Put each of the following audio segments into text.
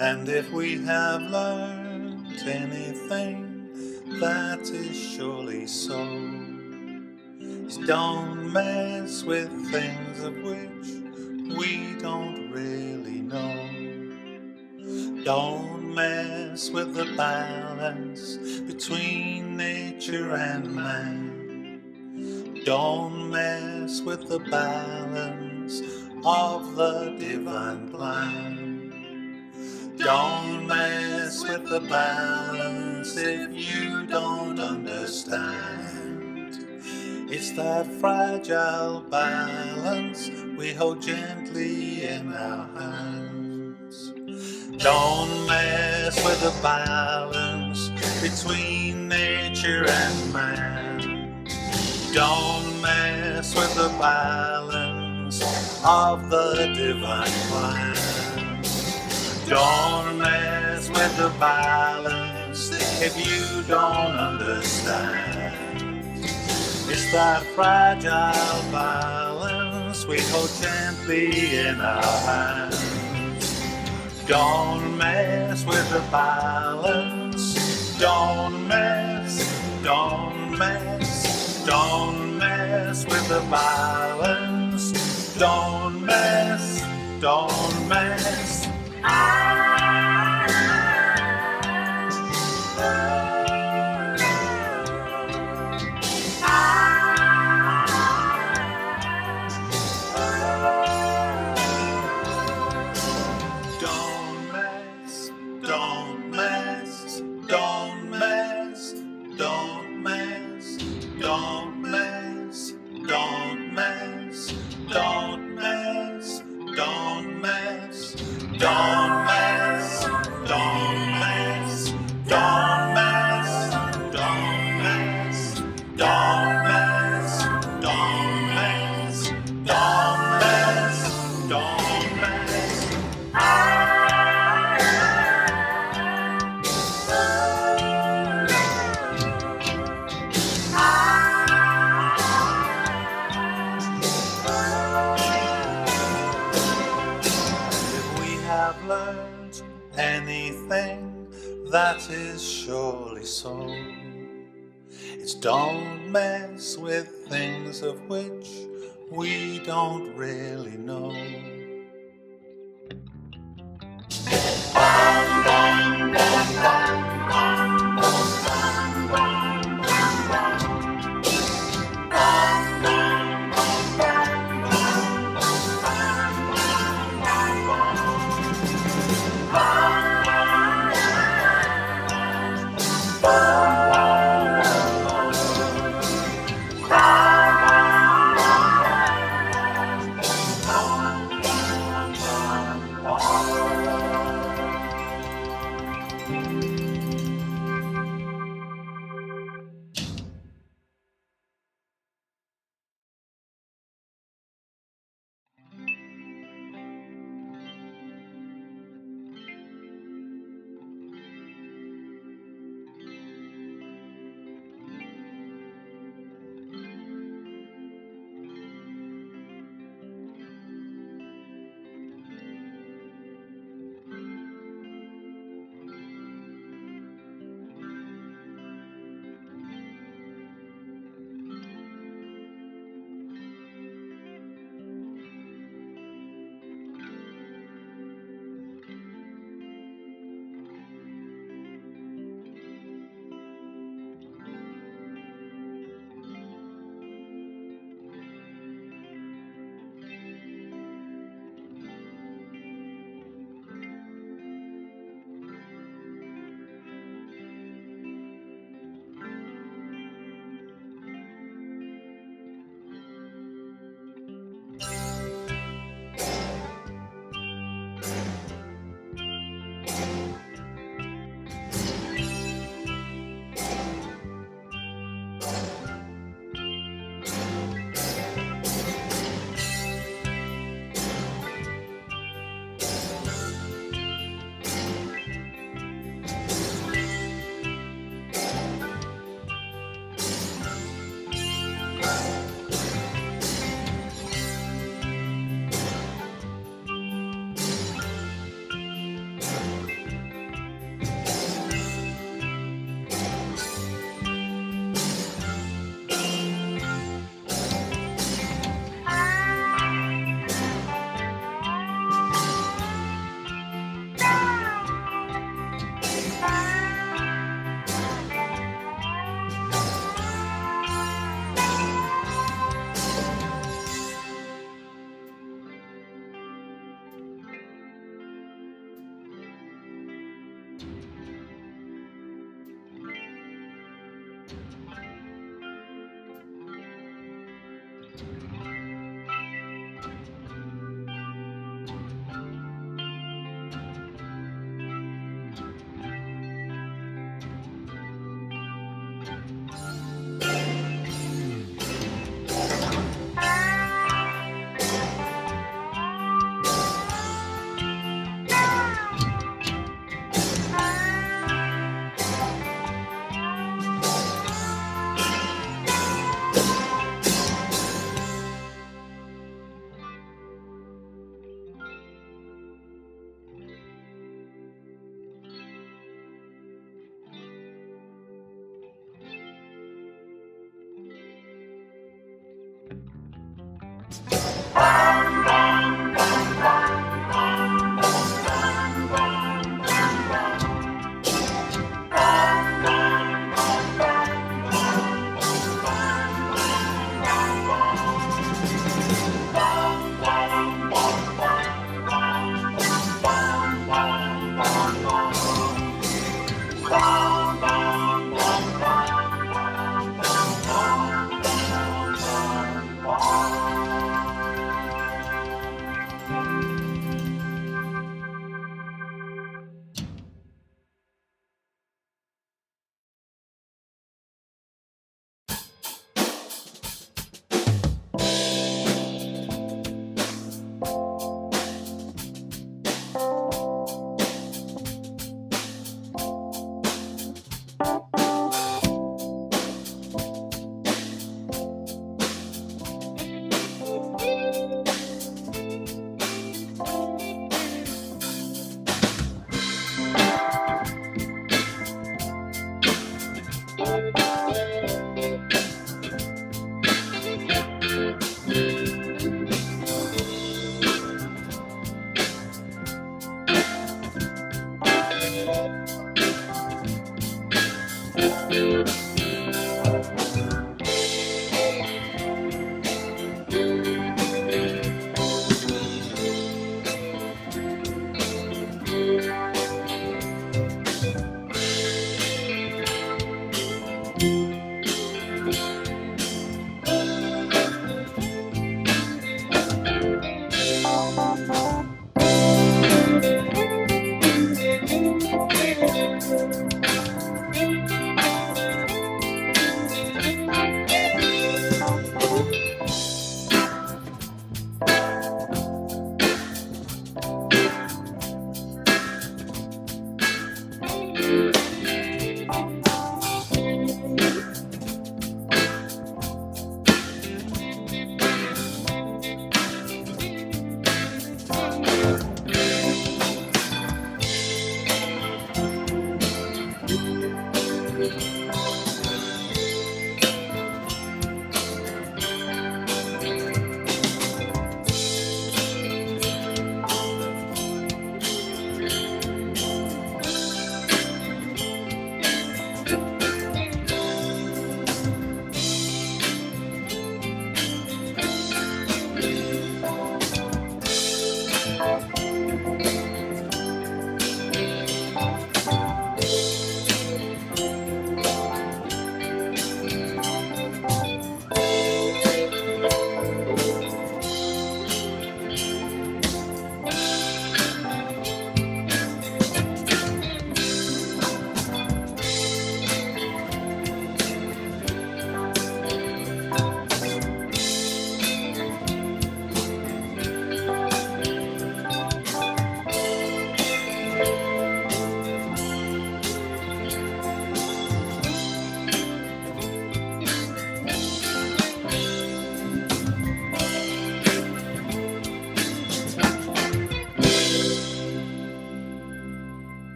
And if we have learned anything, that is surely so. Is don't mess with things of which we don't really know. Don't mess with the balance between nature and man. Don't mess with the balance of the divine plan. Don't mess with the balance if you don't understand. It's that fragile balance we hold gently in our hands. Don't mess with the balance between nature and man. Don't mess with the balance of the divine plan. Don't mess with the balance if you don't understand. It's that fragile balance we hold gently in our hands. Don't mess with the balance. Don't mess with the balance. Don't mess. Learned anything, that is surely so. It's don't mess with things of which we don't really know.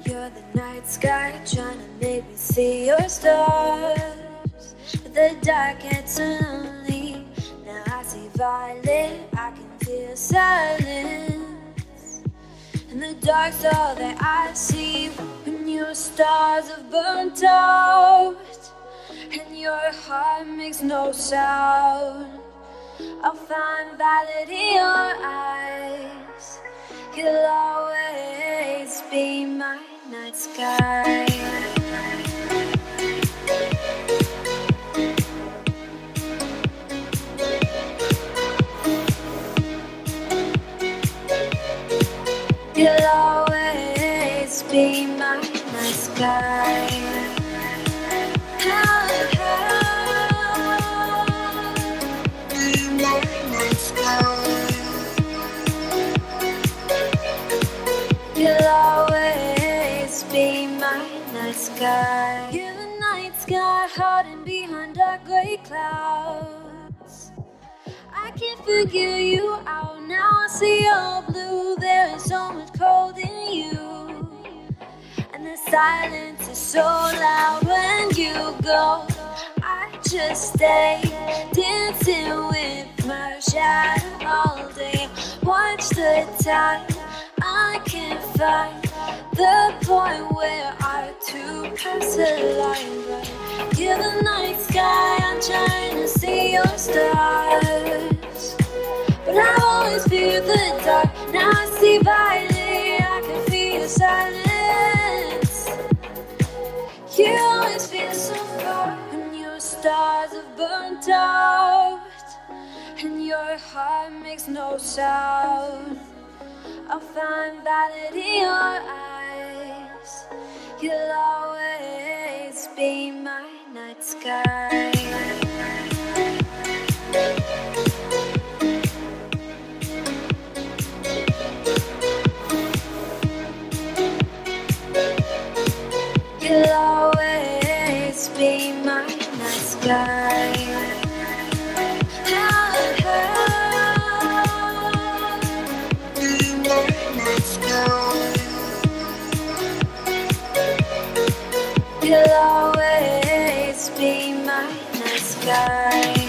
You're the night sky trying to make me see your stars, but the dark gets lonely. Now I see violet, I can feel silence, and the dark's all that I see. your stars have burnt out, and your heart makes no sound. I'll find violet in your eyes. You'll always be my night sky. You'll always be my night sky. Be my night sky. You'll always be my night sky. You're the night sky hiding behind dark gray clouds. I can't figure you out now. I see you're blue. There is so much cold in you, and the silence is so loud when you go. I just stay dancing with my shadow all day. Watch the tide. I can't find the point where our two paths align. But you're the night sky. I'm trying to see your stars, but I always fear the dark. Now I see violet. I can feel your silence. You always feel so far, and your stars have burnt out, and your heart makes no sound. I'll find violet in your eyes. You'll always be my night sky. You'll always be my night sky. You'll always be my night sky.